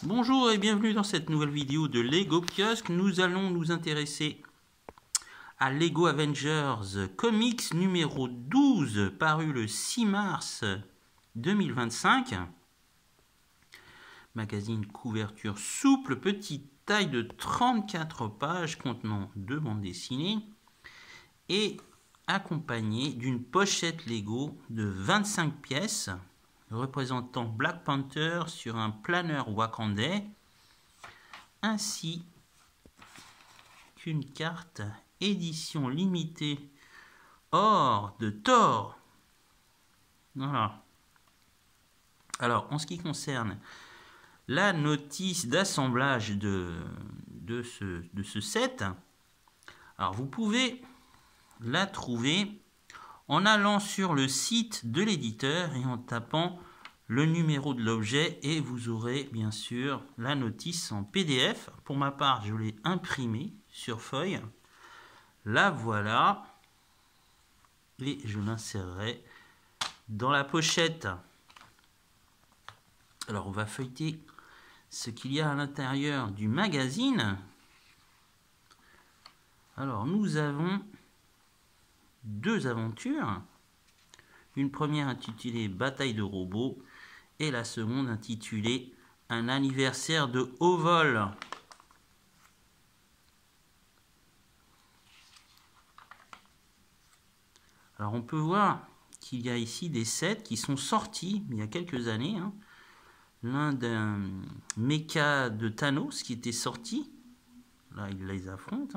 Bonjour et bienvenue dans cette nouvelle vidéo de Lego Kiosque. Nous allons nous intéresser à Lego Avengers Comics numéro 12, paru le 6 mars 2025. Magazine couverture souple, petite taille de 34 pages contenant 2 bandes dessinées et accompagné d'une pochette Lego de 25 pièces représentant Black Panther sur un planeur wakandais, ainsi qu'une carte édition limitée or de Thor. Voilà. Alors, en ce qui concerne la notice d'assemblage de ce set, alors vous pouvez la trouver en allant sur le site de l'éditeur et en tapant le numéro de l'objet, et vous aurez bien sûr la notice en PDF. Pour ma part, je l'ai imprimée sur feuille. La voilà. Et je l'insérerai dans la pochette. Alors, on va feuilleter ce qu'il y a à l'intérieur du magazine. Alors, nous avons 2 aventures. Une première intitulée Bataille de robots et la seconde intitulée Un anniversaire de haut vol. Alors on peut voir qu'il y a ici des sets qui sont sortis il y a quelques années. L'un d'un mecha de Thanos qui était sorti. Là il les affronte.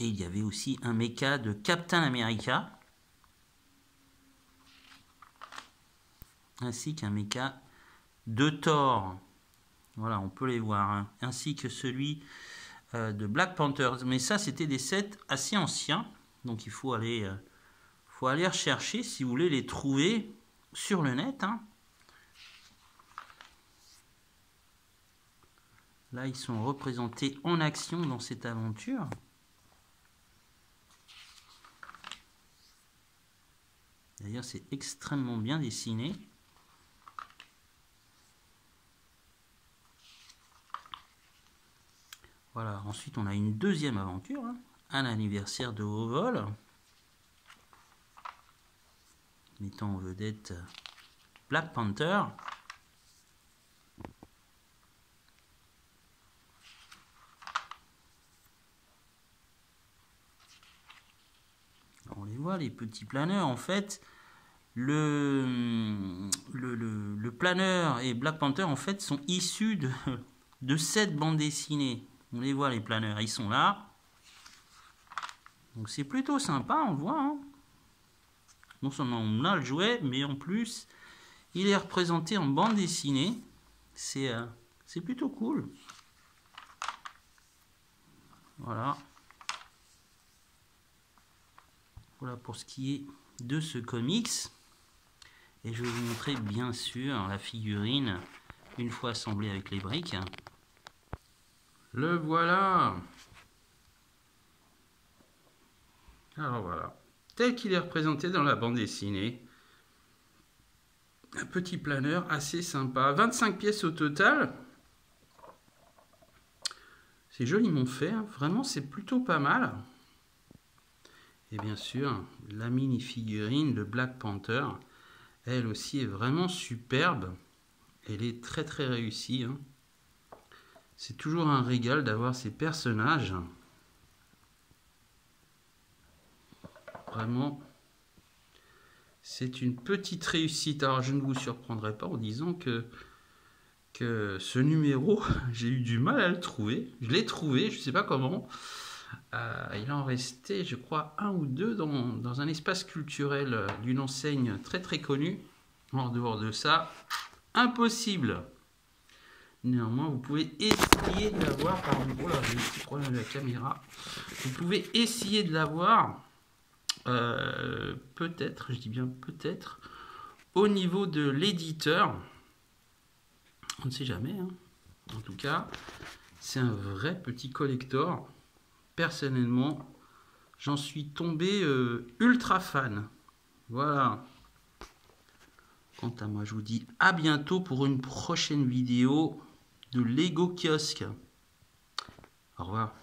Et il y avait aussi un mecha de Captain America. Ainsi qu'un mecha de Thor. Voilà, on peut les voir. Ainsi que celui de Black Panther. Mais ça, c'était des sets assez anciens. Donc il faut aller rechercher si vous voulez les trouver sur le net. Là, ils sont représentés en action dans cette aventure. D'ailleurs, c'est extrêmement bien dessiné. Voilà, ensuite on a une deuxième aventure, un anniversaire de haut vol, mettant en vedette Black Panther. On les voit, les petits planeurs. En fait, le planeur et Black Panther en fait sont issus de cette bande dessinée. On les voit, les planeurs, ils sont là. Donc c'est plutôt sympa, on le voit. Non seulement on a le jouet, mais en plus, il est représenté en bande dessinée. C'est plutôt cool. Voilà. Voilà pour ce qui est de ce comics. Et je vais vous montrer bien sûr la figurine une fois assemblée avec les briques. Le voilà. Alors voilà, tel qu'il est représenté dans la bande dessinée. Un petit planeur assez sympa. 25 pièces au total. C'est joliment fait. Vraiment, c'est plutôt pas mal. Et bien sûr, la mini figurine de Black Panther, elle aussi est vraiment superbe. Elle est très très réussie. C'est toujours un régal d'avoir ces personnages. Vraiment, c'est une petite réussite. Alors, je ne vous surprendrai pas en disant que ce numéro, j'ai eu du mal à le trouver. Je l'ai trouvé, je ne sais pas comment. Il en restait, je crois, 1 ou 2 dans un espace culturel d'une enseigne très très connue. En dehors de ça, impossible. Néanmoins, vous pouvez essayer de l'avoir. Pardon, oh là, j'ai un petit problème avec la caméra. Vous pouvez essayer de l'avoir. Peut-être, je dis bien peut-être, au niveau de l'éditeur. On ne sait jamais. En tout cas, c'est un vrai petit collector. Personnellement, j'en suis tombé ultra fan. Voilà. Quant à moi, je vous dis à bientôt pour une prochaine vidéo de Lego Kiosque. Au revoir.